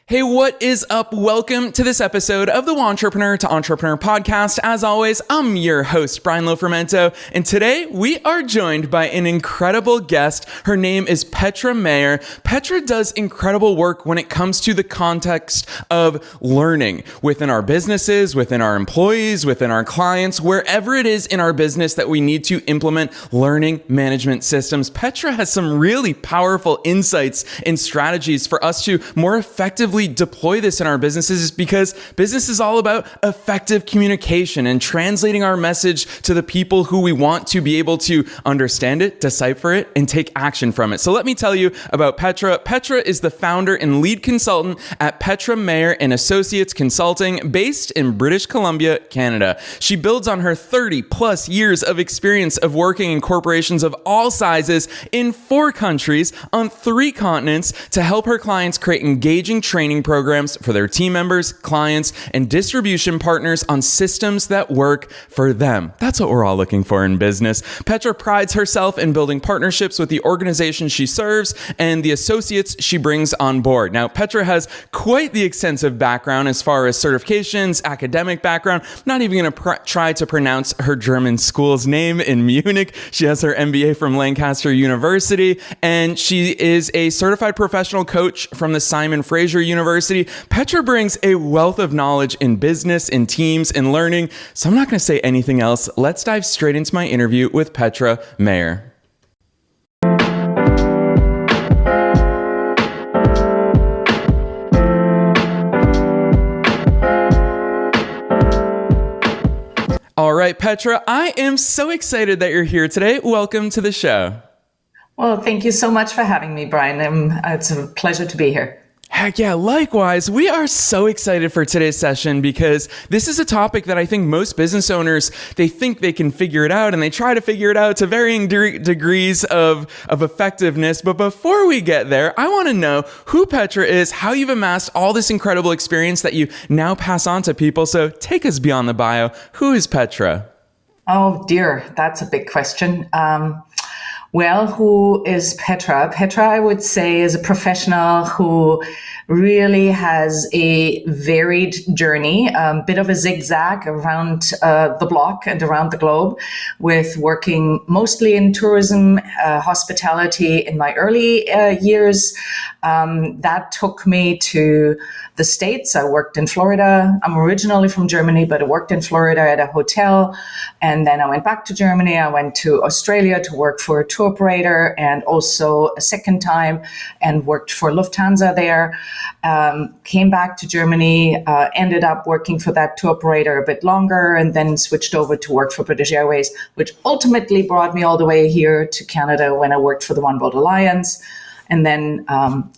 Hey, what is up? Welcome to this episode of the Entrepreneur to Entrepreneur podcast. As always, I'm your host, Brian Lofermento, and today we are joined by an incredible guest. Her name is Petra Mayer. Petra does incredible work when it comes to the context of learning within our businesses, within our employees, within our clients, wherever it is in our business that we need to implement learning management systems. Petra has some really powerful insights and strategies for us to more effectively deploy this in our businesses, because business is all about effective communication and translating our message to the people who we want to be able to understand it, decipher it, and take action from it. So let me tell you about Petra. Petra is the founder and lead consultant at Petra Mayer and Associates Consulting, based in British Columbia, Canada. She builds on her 30 plus years of experience of working in corporations of all sizes in 4 countries on 3 continents to help her clients create engaging training programs for their team members, clients, and distribution partners on systems that work for them. That's what we're all looking for in business. Petra prides herself in building partnerships with the organization she serves and the associates she brings on board. Now, Petra has quite the extensive background as far as certifications, academic background. I'm not even going to try to pronounce her German school's name in Munich. She has her MBA from Lancaster University, and she is a certified professional coach from the Simon Fraser University. Petra brings a wealth of knowledge in business, in teams, in learning. So I'm not going to say anything else. Let's dive straight into my interview with Petra Mayer. All right, Petra, I am so excited that you're here today. Welcome to the show. Well, thank you so much for having me, Brian. It's a pleasure to be here. Heck yeah, likewise. We are so excited for today's session because this is a topic that I think most business owners, they think they can figure it out, and they try to figure it out to varying degrees of effectiveness. But before we get there, I want to know who Petra is, how you've amassed all this incredible experience that you now pass on to people. So take us beyond the bio. Who is Petra? Oh dear, that's a big question. Well, who is Petra? Petra, I would say, is a professional who really has a varied journey, a bit of a zigzag around the block and around the globe, with working mostly in tourism, hospitality in my early years. That took me to the States. I worked in Florida. I'm originally from Germany, but I worked in Florida at a hotel. And then I went back to Germany. I went to Australia to work for a tour operator, and also a second time, and worked for Lufthansa there. Came back to Germany, ended up working for that tour operator a bit longer, and then switched over to work for British Airways, which ultimately brought me all the way here to Canada when I worked for the One World Alliance. And then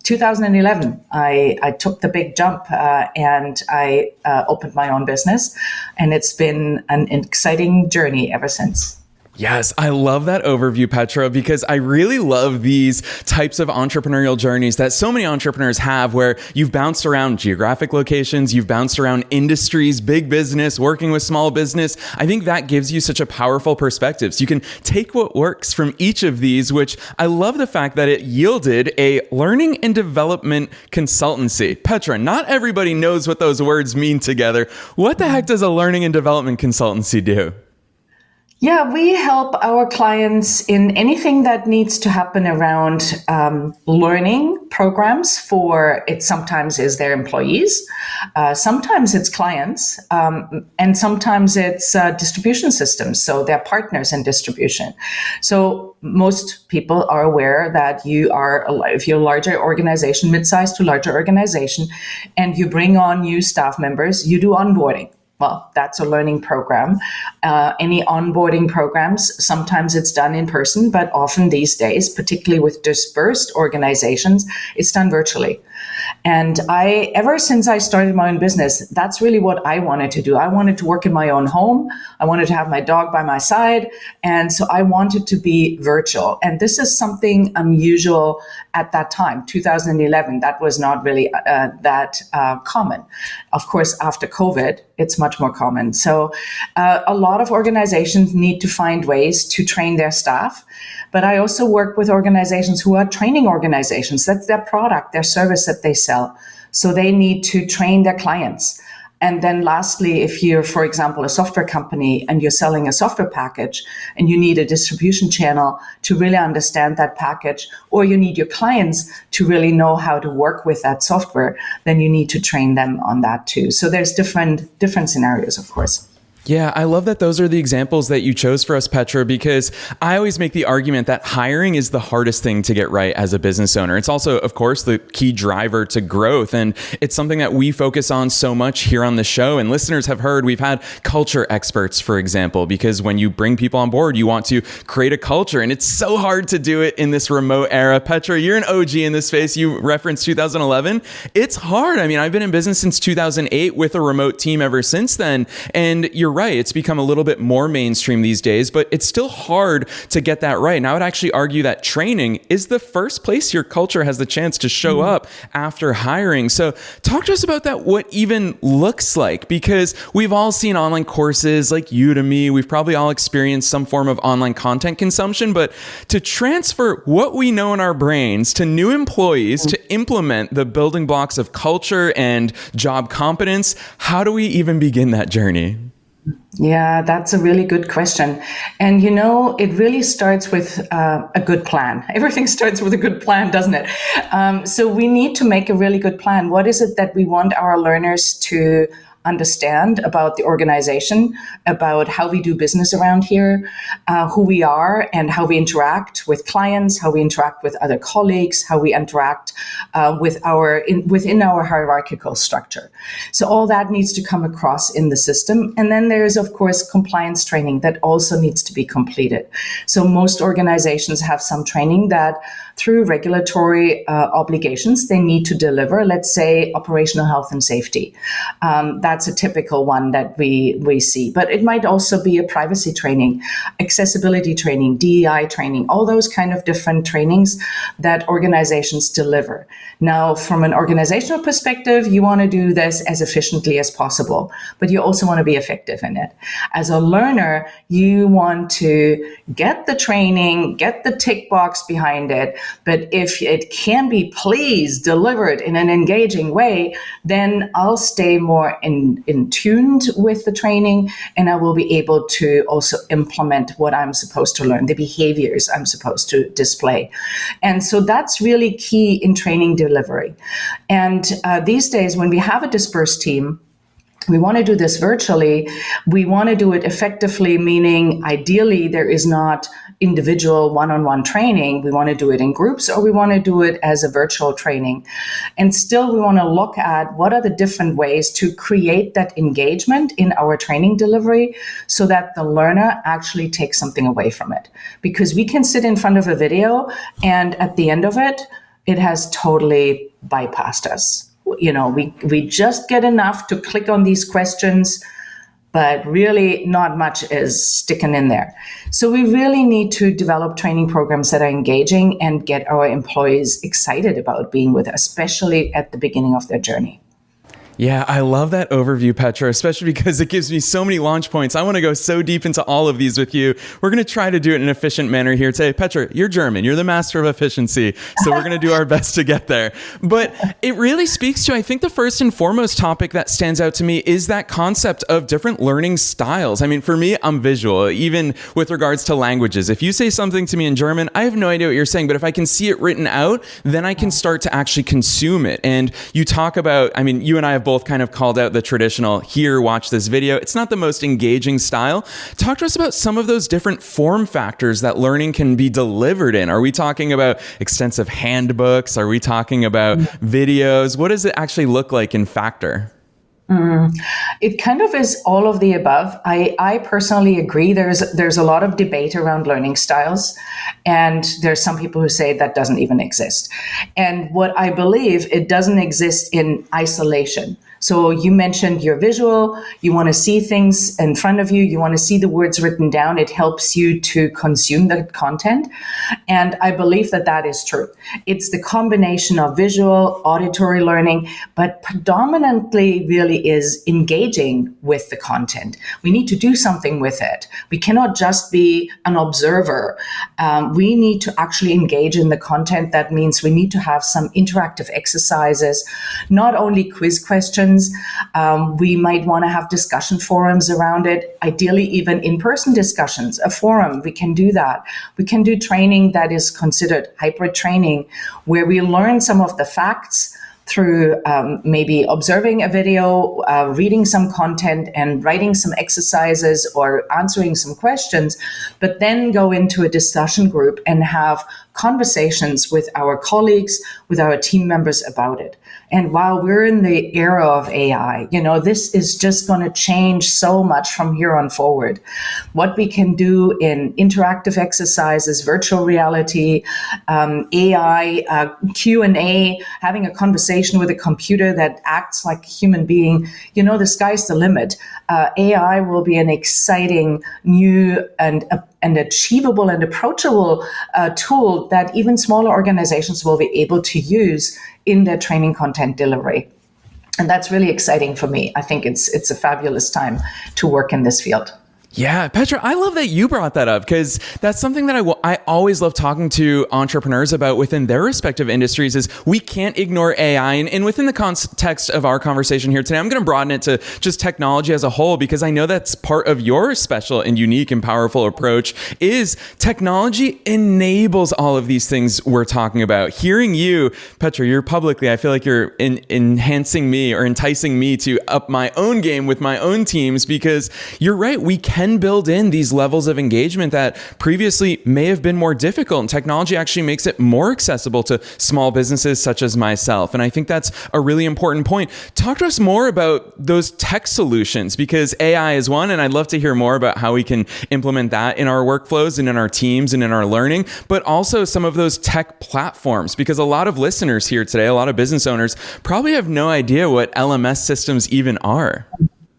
2011, I took the big jump and I opened my own business. And it's been an exciting journey ever since. Yes, I love that overview, Petra, because I really love these types of entrepreneurial journeys that so many entrepreneurs have, where you've bounced around geographic locations, you've bounced around industries, big business, working with small business. I think that gives you such a powerful perspective. So you can take what works from each of these, which I love the fact that it yielded a learning and development consultancy. Petra, not everybody knows what those words mean together. What the heck does a learning and development consultancy do? Yeah, we help our clients in anything that needs to happen around learning programs for it. Sometimes is their employees, sometimes it's clients, and sometimes it's distribution systems. So they're partners in distribution. So most people are aware that if you're a larger organization, mid-sized to larger organization, and you bring on new staff members, you do onboarding. Well, that's a learning program. Any onboarding programs, sometimes it's done in person, but often these days, particularly with dispersed organizations, it's done virtually. And ever since I started my own business, that's really what I wanted to do. I wanted to work in my own home. I wanted to have my dog by my side. And so I wanted to be virtual. And this is something unusual at that time, 2011. That was not really that common. Of course, after COVID, it's much more common. So a lot of organizations need to find ways to train their staff. But I also work with organizations who are training organizations. That's their product, their service that they sell. So they need to train their clients. And then lastly, if you're, for example, a software company and you're selling a software package and you need a distribution channel to really understand that package, or you need your clients to really know how to work with that software, then you need to train them on that too. So there's different scenarios, of course. Yeah, I love that those are the examples that you chose for us, Petra, because I always make the argument that hiring is the hardest thing to get right as a business owner. It's also, of course, the key driver to growth. And it's something that we focus on so much here on the show. And listeners have heard we've had culture experts, for example, because when you bring people on board, you want to create a culture. And it's so hard to do it in this remote era. Petra, you're an OG in this space. You referenced 2011. It's hard. I mean, I've been in business since 2008 with a remote team ever since then. And you're right. It's become a little bit more mainstream these days, but it's still hard to get that right. And I would actually argue that training is the first place your culture has the chance to show up after hiring. So talk to us about that, what even looks like, because we've all seen online courses like Udemy. We've probably all experienced some form of online content consumption, but to transfer what we know in our brains to new employees to implement the building blocks of culture and job competence, how do we even begin that journey? Yeah, that's a really good question. And, it really starts with a good plan. Everything starts with a good plan, doesn't it? So we need to make a really good plan. What is it that we want our learners to understand about the organization, about how we do business around here, who we are and how we interact with clients, how we interact with other colleagues, how we interact within our hierarchical structure. So all that needs to come across in the system. And then there's, of course, compliance training that also needs to be completed. So most organizations have some training that through regulatory obligations, they need to deliver, let's say, operational health and safety. That's a typical one that we see. But it might also be a privacy training, accessibility training, DEI training, all those kind of different trainings that organizations deliver. Now, from an organizational perspective, you want to do this as efficiently as possible, but you also want to be effective in it. As a learner, you want to get the training, get the tick box behind it, but if it can be please delivered in an engaging way, then I'll stay more in tuned with the training, and I will be able to also implement what I'm supposed to learn, the behaviors I'm supposed to display. And so that's really key in training delivery. And these days, when we have a dispersed team, we want to do this virtually. We want to do it effectively, meaning ideally there is not individual one-on-one training. We want to do it in groups, or we want to do it as a virtual training. And still we want to look at what are the different ways to create that engagement in our training delivery so that the learner actually takes something away from it. Because we can sit in front of a video and at the end of it, it has totally bypassed us. We just get enough to click on these questions, but really not much is sticking in there. So we really need to develop training programs that are engaging and get our employees excited about being with us, especially at the beginning of their journey. Yeah, I love that overview, Petra, especially because it gives me so many launch points. I want to go so deep into all of these with you. We're going to try to do it in an efficient manner here today. Petra, you're German. You're the master of efficiency. So we're going to do our best to get there. But it really speaks to, I think, the first and foremost topic that stands out to me is that concept of different learning styles. I mean, for me, I'm visual, even with regards to languages. If you say something to me in German, I have no idea what you're saying. But if I can see it written out, then I can start to actually consume it. And you talk about, I mean, you and I have both kind of called out the traditional here, watch this video. It's not the most engaging style. Talk to us about some of those different form factors that learning can be delivered in. Are we talking about extensive handbooks? Are we talking about videos? What does it actually look like in Factor? It kind of is all of the above. I personally agree. There's a lot of debate around learning styles, and there's some people who say that doesn't even exist. And what I believe, it doesn't exist in isolation. So you mentioned you're visual, you want to see things in front of you, you want to see the words written down. It helps you to consume the content. And I believe that that is true. It's the combination of visual, auditory learning, but predominantly really really is engaging with the content. We need to do something with it. We cannot just be an observer. We need to actually engage in the content. That means we need to have some interactive exercises, not only quiz questions. We might want to have discussion forums around it, ideally even in-person discussions, a forum. We can do that. We can do training that is considered hybrid training, where we learn some of the facts through maybe observing a video, reading some content and writing some exercises or answering some questions, but then go into a discussion group and have conversations with our colleagues, with our team members about it. And while we're in the era of AI, this is just going to change so much from here on forward. What we can do in interactive exercises, virtual reality, AI, Q&A, having a conversation with a computer that acts like a human being, the sky's the limit. AI will be an exciting, new, and achievable and approachable tool that even smaller organizations will be able to use in their training content delivery. And that's really exciting for me. I think it's a fabulous time to work in this field. Yeah, Petra, I love that you brought that up, because that's something that I always love talking to entrepreneurs about within their respective industries. Is we can't ignore AI. And within the context of our conversation here today, I'm going to broaden it to just technology as a whole, because I know that's part of your special and unique and powerful approach. Is technology enables all of these things we're talking about. Hearing you, Petra, you're publicly, I feel like you're enhancing me or enticing me to up my own game with my own teams, because you're right. We can build in these levels of engagement that previously may have been more difficult, and technology actually makes it more accessible to small businesses such as myself. And I think that's a really important point. Talk to us more about those tech solutions, because AI is one, and I'd love to hear more about how we can implement that in our workflows and in our teams and in our learning, but also some of those tech platforms, because a lot of listeners here today, a lot of business owners probably have no idea what LMS systems even are.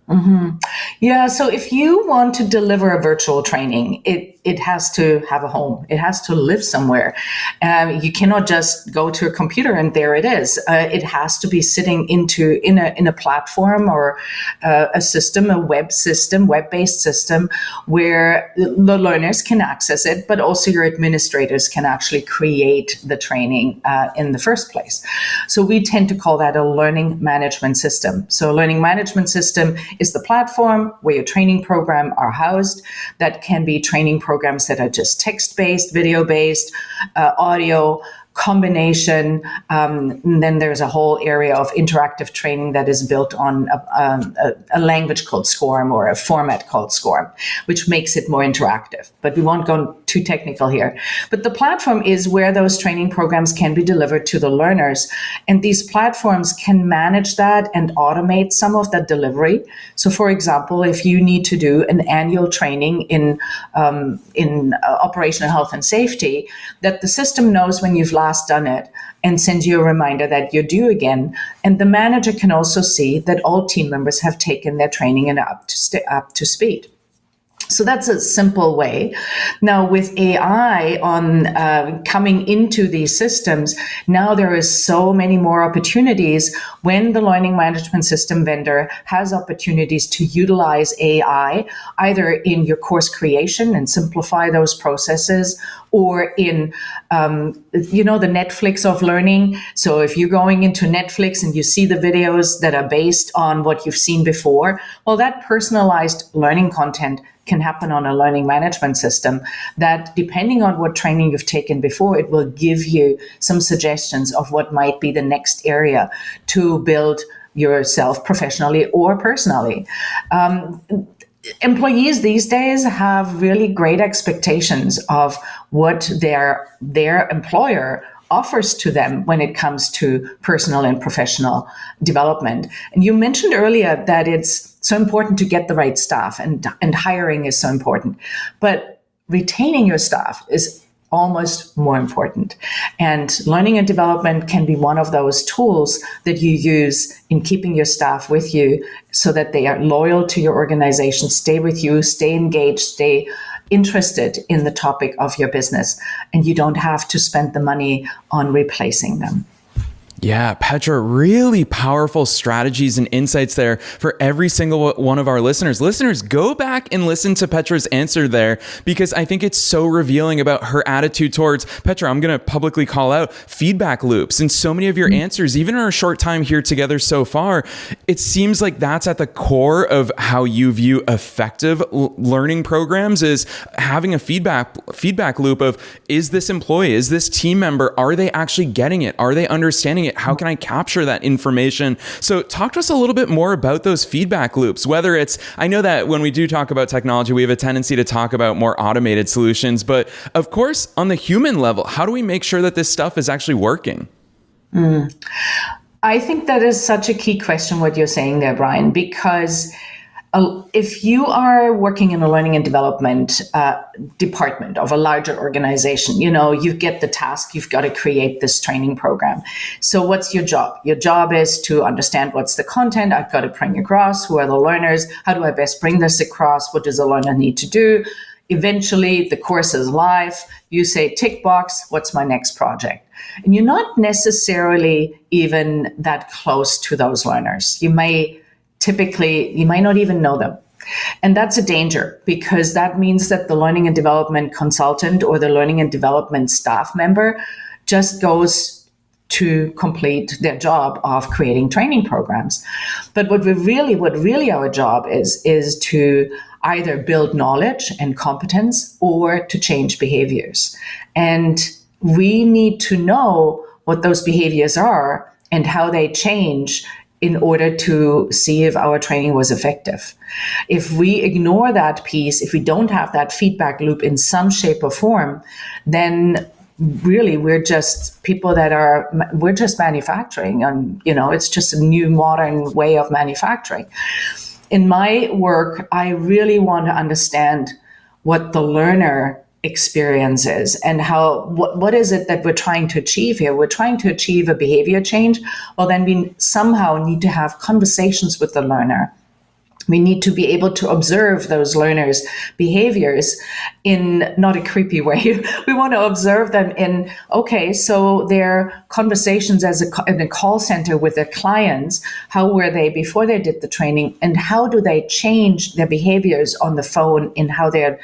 Mm-hmm. Yeah. So if you want to deliver a virtual training, it has to have a home. It has to live somewhere. You cannot just go to a computer and there it is. It has to be sitting in a platform or a system, a web-based system where the learners can access it, but also your administrators can actually create the training in the first place. So we tend to call that a learning management system. So a learning management system is the platform where your training program are housed. That can be training programs that are just text-based, video-based, audio, combination. And then there's a whole area of interactive training that is built on a language called SCORM or a format called SCORM, which makes it more interactive. But we won't go too technical here. But the platform is where those training programs can be delivered to the learners. And these platforms can manage that and automate some of that delivery. So for example, if you need to do an annual training in operational health and safety, that the system knows when you've last done it and sends you a reminder that you're due again. And the manager can also see that all team members have taken their training and are up to speed. So that's a simple way. Now with AI coming into these systems, now there is so many more opportunities when the learning management system vendor has opportunities to utilize AI, either in your course creation and simplify those processes, or in, the Netflix of learning. So if you're going into Netflix and you see the videos that are based on what you've seen before, well, that personalized learning content can happen on a learning management system that, depending on what training you've taken before, it will give you some suggestions of what might be the next area to build yourself professionally or personally. Employees these days have really great expectations of what their employer offers to them when it comes to personal and professional development. And you mentioned earlier that it's so important to get the right staff, and hiring is so important. But retaining your staff is almost more important. And learning and development can be one of those tools that you use in keeping your staff with you so that they are loyal to your organization, stay with you, stay engaged, stay interested in the topic of your business, and you don't have to spend the money on replacing them. Yeah, Petra, really powerful strategies and insights there for every single one of our listeners. Listeners, go back and listen to Petra's answer there, because I think it's so revealing about her attitude towards, Petra, I'm going to publicly call out feedback loops. And so many of your answers, even in our short time here together so far, it seems like that's at the core of how you view effective learning programs, is having a feedback loop of, is this employee, is this team member, are they actually getting it? Are they understanding it? How can I capture that information? So talk to us a little bit more about those feedback loops, whether it's, I know that when we do talk about technology, we have a tendency to talk about more automated solutions, but of course, on the human level, how do we make sure that this stuff is actually working? I think that is such a key question, what you're saying there, Brian, because if you are working in a learning and development department of a larger organization, you get the task, you've got to create this training program. So what's your job? Your job is to understand what's the content I've got to bring across, who are the learners, how do I best bring this across, what does the learner need to do? Eventually, the course is live. You say, tick box, what's my next project? And you're not necessarily even that close to those learners. You might not even know them. And that's a danger, because that means that the learning and development consultant or the learning and development staff member just goes to complete their job of creating training programs. But what really our job is to either build knowledge and competence or to change behaviors. And we need to know what those behaviors are and how they change in order to see if our training was effective. If we ignore that piece, if we don't have that feedback loop in some shape or form, then really we're just manufacturing, and it's just a new modern way of manufacturing. In my work, I really want to understand what the learner experience is and what is it that we're trying to achieve here. We're trying to achieve a behavior change. Well, then we somehow need to have conversations with the learner. We need to be able to observe those learners' behaviors in not a creepy way. We want to observe them in, okay, so their conversations in a call center with their clients, how were they before they did the training, and how do they change their behaviors on the phone in how they're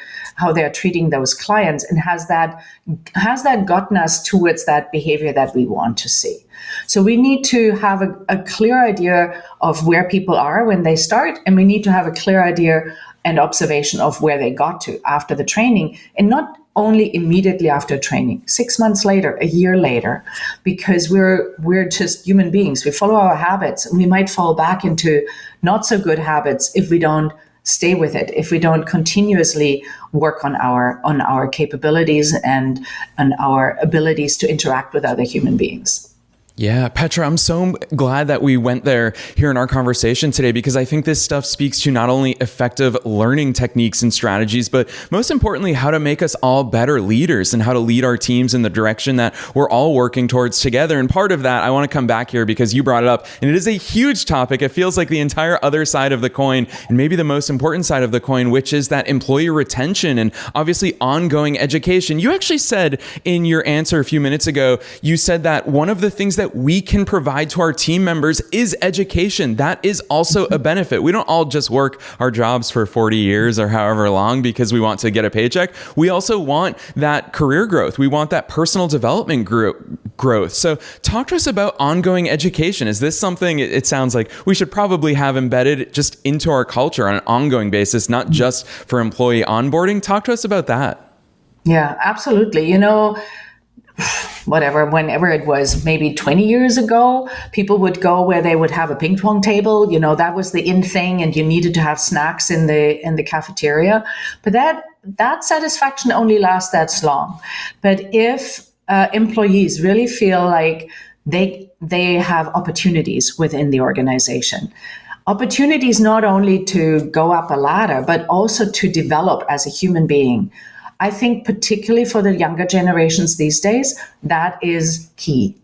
treating those clients, and has that gotten us towards that behavior that we want to see. So we need to have a clear idea of where people are when they start, and we need to have a clear idea and observation of where they got to after the training, and not only immediately after training, 6 months later, a year later, because we're just human beings. We follow our habits, and we might fall back into not so good habits if we don't stay with it, if we don't continuously work on our capabilities and on our abilities to interact with other human beings. Yeah, Petra, I'm so glad that we went there here in our conversation today, because I think this stuff speaks to not only effective learning techniques and strategies, but most importantly, how to make us all better leaders and how to lead our teams in the direction that we're all working towards together. And part of that, I want to come back here because you brought it up, and it is a huge topic. It feels like the entire other side of the coin, and maybe the most important side of the coin, which is that employee retention and obviously ongoing education. You actually said in your answer a few minutes ago, you said that one of the things that we can provide to our team members is education. That is also a benefit. We don't all just work our jobs for 40 years or however long because we want to get a paycheck. We also want that career growth. We want that personal development growth. So talk to us about ongoing education. Is this something it sounds like we should probably have embedded just into our culture on an ongoing basis, not just for employee onboarding? Talk to us about that. Yeah, absolutely. Whenever it was, maybe 20 years ago, people would go where they would have a ping pong table. That was the in thing, and you needed to have snacks in the cafeteria. But that satisfaction only lasts that long. But if employees really feel like they have opportunities within the organization, opportunities not only to go up a ladder, but also to develop as a human being, I think particularly for the younger generations these days, that is key.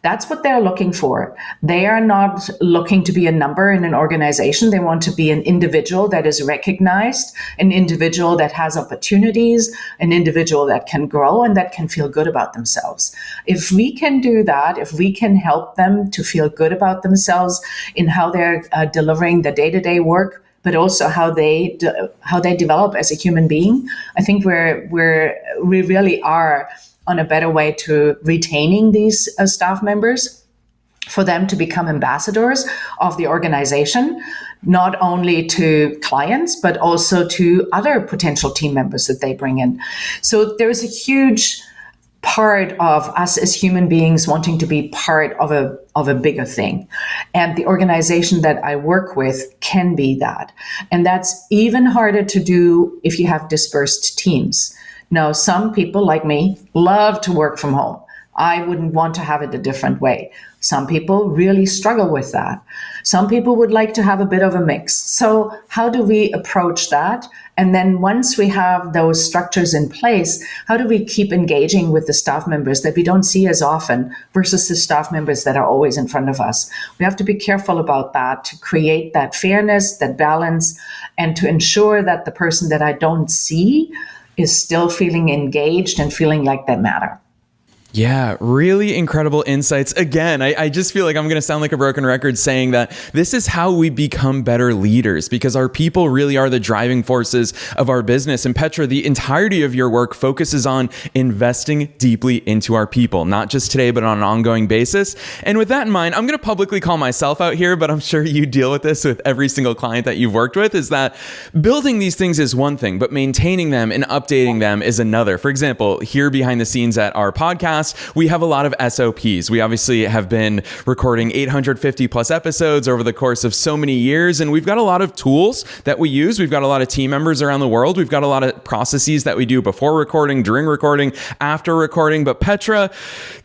That's what they're looking for. They are not looking to be a number in an organization. They want to be an individual that is recognized, an individual that has opportunities, an individual that can grow and that can feel good about themselves. If we can do that, if we can help them to feel good about themselves in how they're delivering the day-to-day work, but also how they develop as a human being, I think we really are on a better way to retaining these staff members, for them to become ambassadors of the organization, not only to clients, but also to other potential team members that they bring in. So there's a huge part of us as human beings wanting to be part of a bigger thing. And the organization that I work with can be that. And that's even harder to do if you have dispersed teams. Now, some people like me love to work from home. I wouldn't want to have it a different way. Some people really struggle with that. Some people would like to have a bit of a mix. So how do we approach that? And then once we have those structures in place, how do we keep engaging with the staff members that we don't see as often versus the staff members that are always in front of us? We have to be careful about that to create that fairness, that balance, and to ensure that the person that I don't see is still feeling engaged and feeling like they matter. Yeah, really incredible insights. Again, I just feel like I'm going to sound like a broken record saying that this is how we become better leaders, because our people really are the driving forces of our business. And Petra, the entirety of your work focuses on investing deeply into our people, not just today, but on an ongoing basis. And with that in mind, I'm going to publicly call myself out here, but I'm sure you deal with this with every single client that you've worked with, is that building these things is one thing, but maintaining them and updating them is another. For example, here behind the scenes at our podcast, we have a lot of SOPs. We obviously have been recording 850 plus episodes over the course of so many years, and we've got a lot of tools that we use. We've got a lot of team members around the world. We've got a lot of processes that we do before recording, during recording, after recording. But Petra,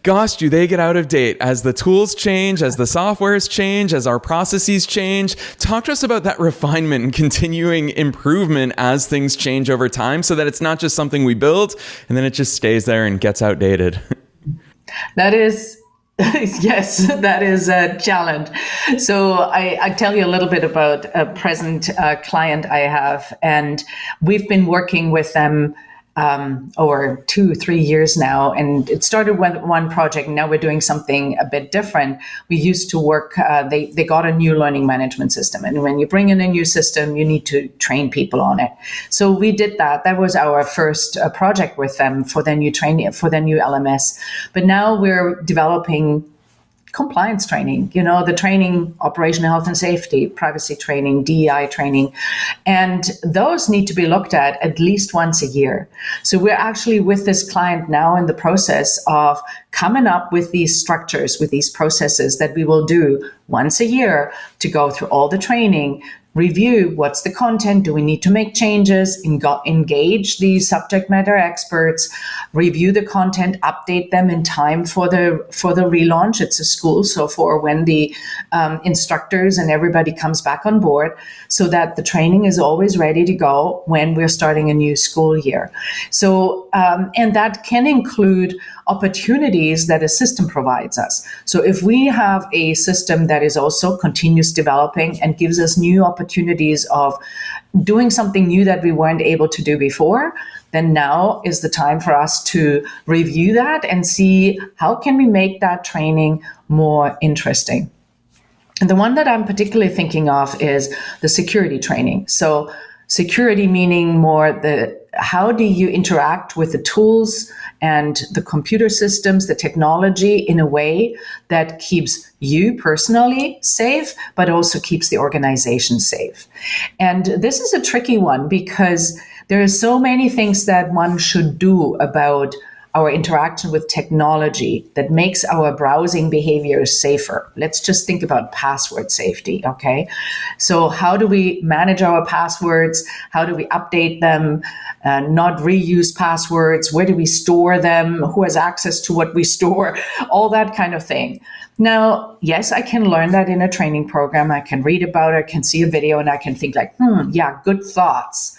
gosh, do they get out of date as the tools change, as the softwares change, as our processes change? Talk to us about that refinement and continuing improvement as things change over time, so that it's not just something we build and then it just stays there and gets outdated. That is, yes, that is a challenge. So I tell you a little bit about a present client I have, and we've been working with them over 2-3 years now. And it started with one project. Now we're doing something a bit different. We used to work, they got a new learning management system. And when you bring in a new system, you need to train people on it. So we did that. That was our first project with them for their new training, for their new LMS. But now we're developing compliance training, the training, operational health and safety, privacy training, DEI training. And those need to be looked at least once a year. So we're actually with this client now in the process of coming up with these structures, with these processes that we will do once a year to go through all the training, review what's the content, do we need to make changes, engage the subject matter experts, review the content, update them in time for the relaunch. It's a school, so for when the instructors and everybody comes back on board, so that the training is always ready to go when we're starting a new school year. So, and that can include opportunities that a system provides us. So if we have a system that is also continuous developing and gives us new opportunities of doing something new that we weren't able to do before, then now is the time for us to review that and see how can we make that training more interesting. And the one that I'm particularly thinking of is the security training. So security meaning more how do you interact with the tools and the computer systems, the technology in a way that keeps you personally safe, but also keeps the organization safe. And this is a tricky one because there are so many things that one should do about our interaction with technology that makes our browsing behaviors safer. Let's just think about password safety, okay? So how do we manage our passwords? How do we update them? Not reuse passwords? Where do we store them? Who has access to what we store? All that kind of thing. Now, yes, I can learn that in a training program. I can read about it, I can see a video, and I can think like, yeah, good thoughts.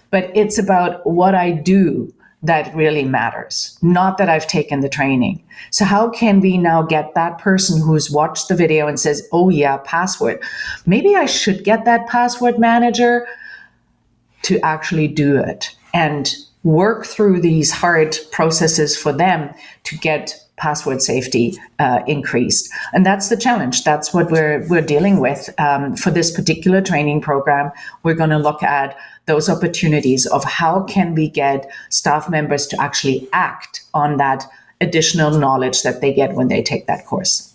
But it's about what I do that really matters, not that I've taken the training. So how can we now get that person who's watched the video and says, oh yeah, password, maybe I should get that password manager to actually do it and work through these hard processes for them to get password safety increased. And that's the challenge. That's what we're dealing with. For this particular training program, we're going to look at those opportunities of how can we get staff members to actually act on that additional knowledge that they get when they take that course.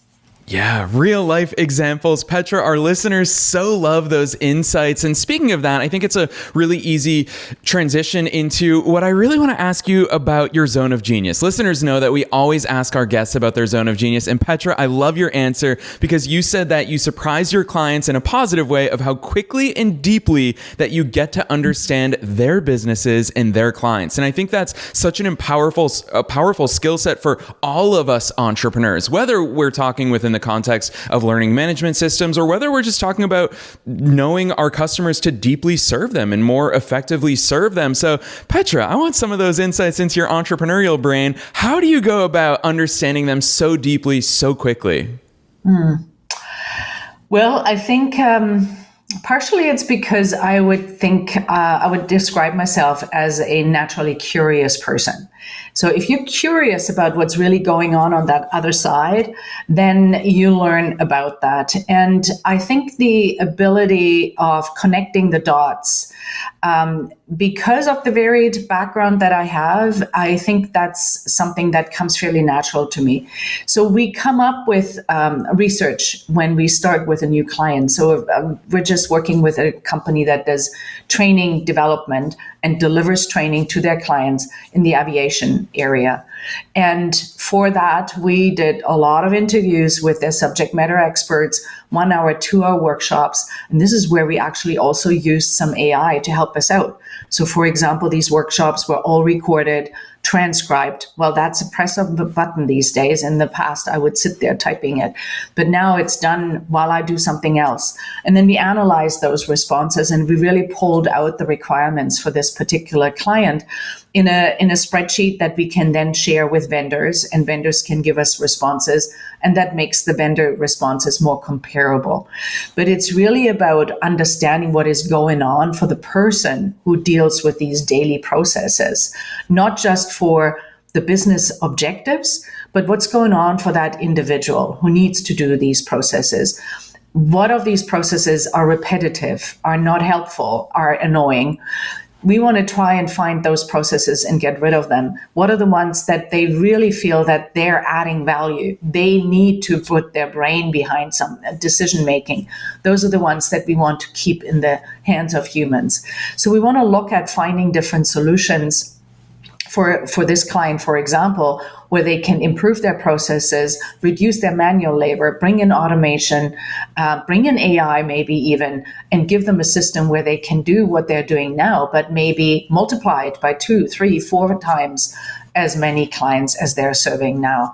Yeah, real life examples. Petra, our listeners so love those insights. And speaking of that, I think it's a really easy transition into what I really want to ask you about your zone of genius. Listeners know that we always ask our guests about their zone of genius. And Petra, I love your answer because you said that you surprise your clients in a positive way of how quickly and deeply that you get to understand their businesses and their clients. And I think that's such a powerful skill set for all of us entrepreneurs, whether we're talking within the context of learning management systems or whether we're just talking about knowing our customers to deeply serve them and more effectively serve them. So Petra, I want some of those insights into your entrepreneurial brain. How do you go about understanding them so deeply, so quickly? Well, I think partially it's because I would describe myself as a naturally curious person. So if you're curious about what's really going on that other side, then you learn about that. And I think the ability of connecting the dots, because of the varied background that I have, I think that's something that comes fairly natural to me. So we come up with research when we start with a new client. So we're just working with a company that does training development and delivers training to their clients in the aviation area. And for that, we did a lot of interviews with their subject matter experts, 1 hour, 2 hour workshops. And this is where we actually also used some AI to help us out. So for example, these workshops were all recorded, transcribed. Well, that's a press of the button these days. In the past, I would sit there typing it, but now it's done while I do something else. And then we analyzed those responses and we really pulled out the requirements for this particular client in a spreadsheet that we can then share with vendors, and vendors can give us responses, and that makes the vendor responses more comparable. But it's really about understanding what is going on for the person who deals with these daily processes, not just for the business objectives, but what's going on for that individual who needs to do these processes. What of these processes are repetitive, are not helpful, are annoying? We want to try and find those processes and get rid of them. What are the ones that they really feel that they're adding value? They need to put their brain behind some decision making. Those are the ones that we want to keep in the hands of humans. So we want to look at finding different solutions for this client, for example, where they can improve their processes, reduce their manual labor, bring in automation, bring in AI maybe even, and give them a system where they can do what they're doing now, but maybe multiply it by 2, 3, 4 times as many clients as they're serving now.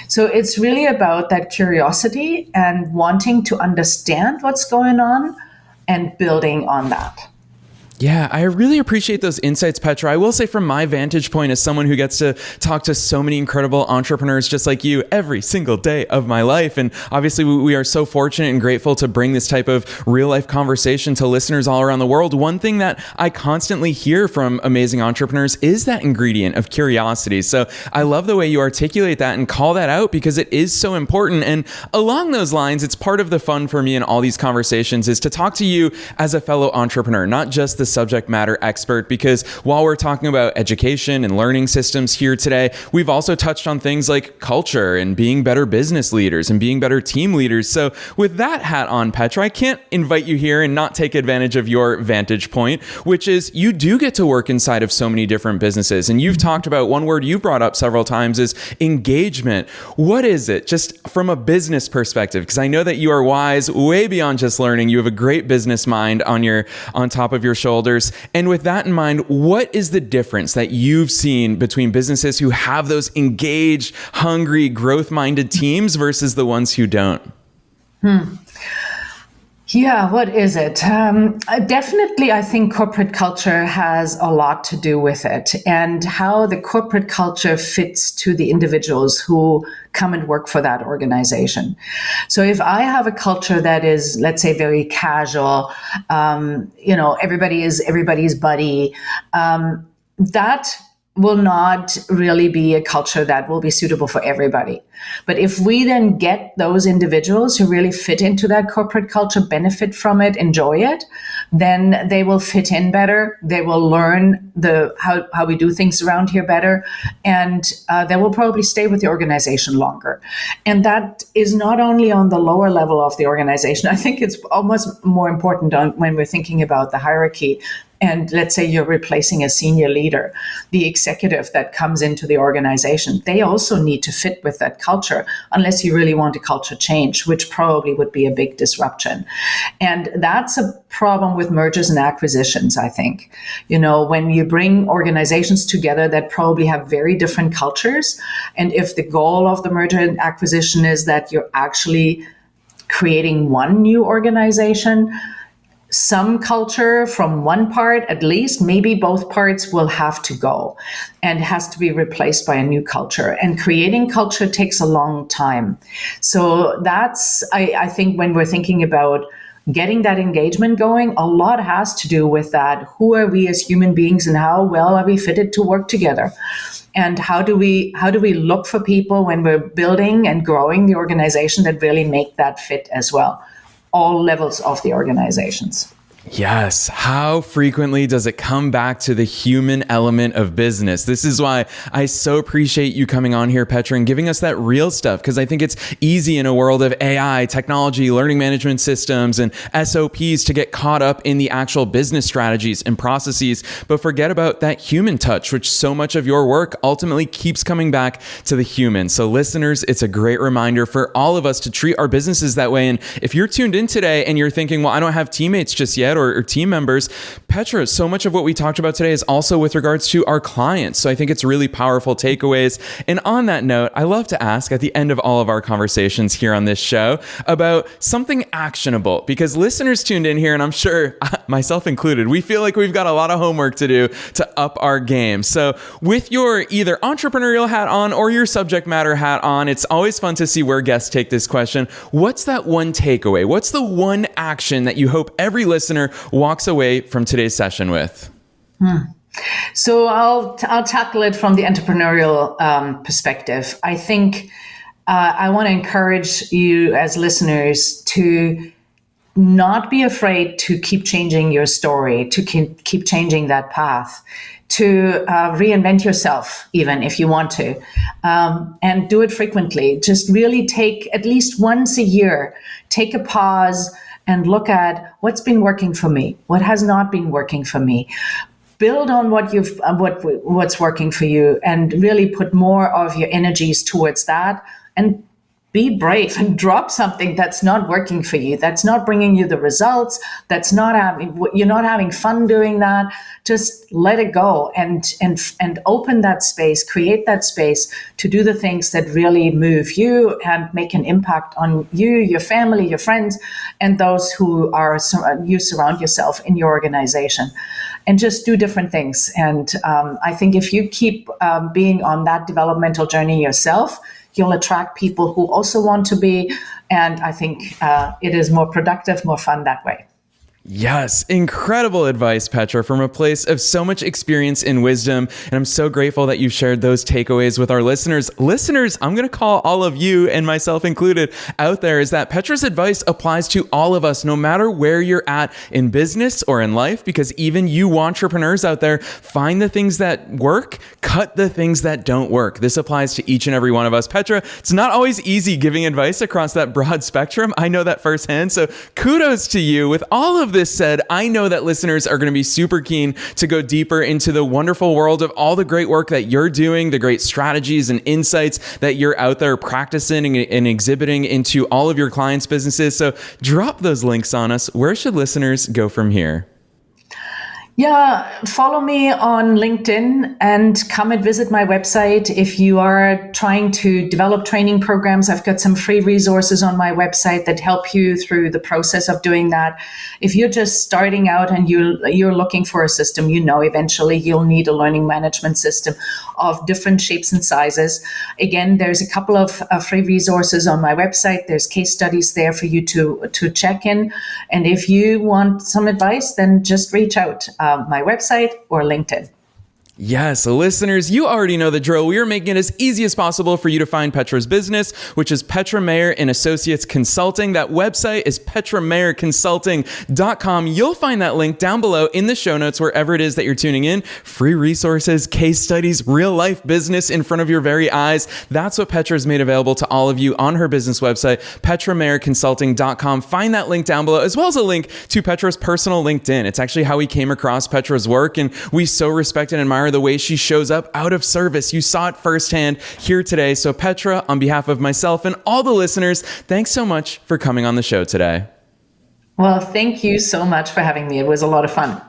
So it's really about that curiosity and wanting to understand what's going on and building on that. Yeah, I really appreciate those insights, Petra. I will say from my vantage point as someone who gets to talk to so many incredible entrepreneurs just like you every single day of my life. And obviously we are so fortunate and grateful to bring this type of real life conversation to listeners all around the world. One thing that I constantly hear from amazing entrepreneurs is that ingredient of curiosity. So I love the way you articulate that and call that out because it is so important. And along those lines, it's part of the fun for me in all these conversations is to talk to you as a fellow entrepreneur, not just the subject matter expert, because while we're talking about education and learning systems here today, we've also touched on things like culture and being better business leaders and being better team leaders. So with that hat on, Petra, I can't invite you here and not take advantage of your vantage point, which is you do get to work inside of so many different businesses. And you've talked about one word you brought up several times is engagement. What is it just from a business perspective? Because I know that you are wise way beyond just learning. You have a great business mind on top of your shoulders. And with that in mind, what is the difference that you've seen between businesses who have those engaged, hungry, growth-minded teams versus the ones who don't? Yeah, what is it? Definitely, I think corporate culture has a lot to do with it and how the corporate culture fits to the individuals who come and work for that organization. So if I have a culture that is, let's say, very casual, everybody is everybody's buddy, that will not really be a culture that will be suitable for everybody. But if we then get those individuals who really fit into that corporate culture, benefit from it, enjoy it, then they will fit in better. They will learn how we do things around here better, and they will probably stay with the organization longer. And that is not only on the lower level of the organization. I think it's almost more important when we're thinking about the hierarchy. And let's say you're replacing a senior leader, the executive that comes into the organization, they also need to fit with that culture, unless you really want a culture change, which probably would be a big disruption. And that's a problem with mergers and acquisitions, I think. When you bring organizations together that probably have very different cultures, and if the goal of the merger and acquisition is that you're actually creating one new organization, some culture from one part, at least, maybe both parts will have to go and has to be replaced by a new culture. And creating culture takes a long time. So that's, I think, when we're thinking about getting that engagement going, a lot has to do with that. Who are we as human beings and how well are we fitted to work together? And how do we look for people when we're building and growing the organization that really make that fit as well? All levels of the organizations. Yes. How frequently does it come back to the human element of business? This is why I so appreciate you coming on here, Petra, and giving us that real stuff, because I think it's easy in a world of AI, technology, learning management systems, and SOPs to get caught up in the actual business strategies and processes, but forget about that human touch, which so much of your work ultimately keeps coming back to the human. So listeners, it's a great reminder for all of us to treat our businesses that way. And if you're tuned in today and you're thinking, well, I don't have teammates just yet, or team members, Petra, so much of what we talked about today is also with regards to our clients. So I think it's really powerful takeaways. And on that note, I love to ask at the end of all of our conversations here on this show about something actionable, because listeners tuned in here, and I'm sure myself included, we feel like we've got a lot of homework to do to up our game. So with your either entrepreneurial hat on or your subject matter hat on, it's always fun to see where guests take this question. What's that one takeaway? What's the one action that you hope every listener walks away from today's session with? So I'll tackle it from the entrepreneurial perspective. I think I want to encourage you as listeners to not be afraid to keep changing your story, to keep changing that path, to reinvent yourself, even if you want to, and do it frequently. Just really take at least once a year, take a pause and look at what's been working for me, what has not been working for me. Build on what's working for you, and really put more of your energies towards that, and be brave and drop something that's not working for you, that's not bringing you the results, you're not having fun doing that. Just let it go and open that space, create that space to do the things that really move you and make an impact on you, your family, your friends, and those who you surround yourself in your organization. And just do different things. And I think if you keep being on that developmental journey yourself, you'll attract people who also want to be. And I think it is more productive, more fun that way. Yes, incredible advice, Petra, from a place of so much experience and wisdom. And I'm so grateful that you shared those takeaways with our listeners. Listeners, I'm going to call all of you, and myself included, out there, is that Petra's advice applies to all of us, no matter where you're at in business or in life, because even you entrepreneurs out there, find the things that work, cut the things that don't work. This applies to each and every one of us. Petra, it's not always easy giving advice across that broad spectrum. I know that firsthand. So kudos to you. With all of this said, I know that listeners are going to be super keen to go deeper into the wonderful world of all the great work that you're doing, the great strategies and insights that you're out there practicing and exhibiting into all of your clients' businesses. So drop those links on us. Where should listeners go from here? Yeah, follow me on LinkedIn and come and visit my website. If you are trying to develop training programs, I've got some free resources on my website that help you through the process of doing that. If you're just starting out and you're looking for a system, eventually you'll need a learning management system of different shapes and sizes. Again, there's a couple of free resources on my website. There's case studies there for you to check in. And if you want some advice, then just reach out. My website or LinkedIn. Yes, listeners, you already know the drill. We are making it as easy as possible for you to find Petra's business, which is Petra Mayer and Associates Consulting. That website is petramayerconsulting.com. You'll find that link down below in the show notes, wherever it is that you're tuning in. Free resources, case studies, real life business in front of your very eyes. That's what Petra's made available to all of you on her business website, petramayerconsulting.com. Find that link down below, as well as a link to Petra's personal LinkedIn. It's actually how we came across Petra's work, and we so respect and admire the way she shows up out of service. You saw it firsthand here today. So Petra, on behalf of myself and all the listeners, thanks so much for coming on the show today. Well, thank you so much for having me. It was a lot of fun.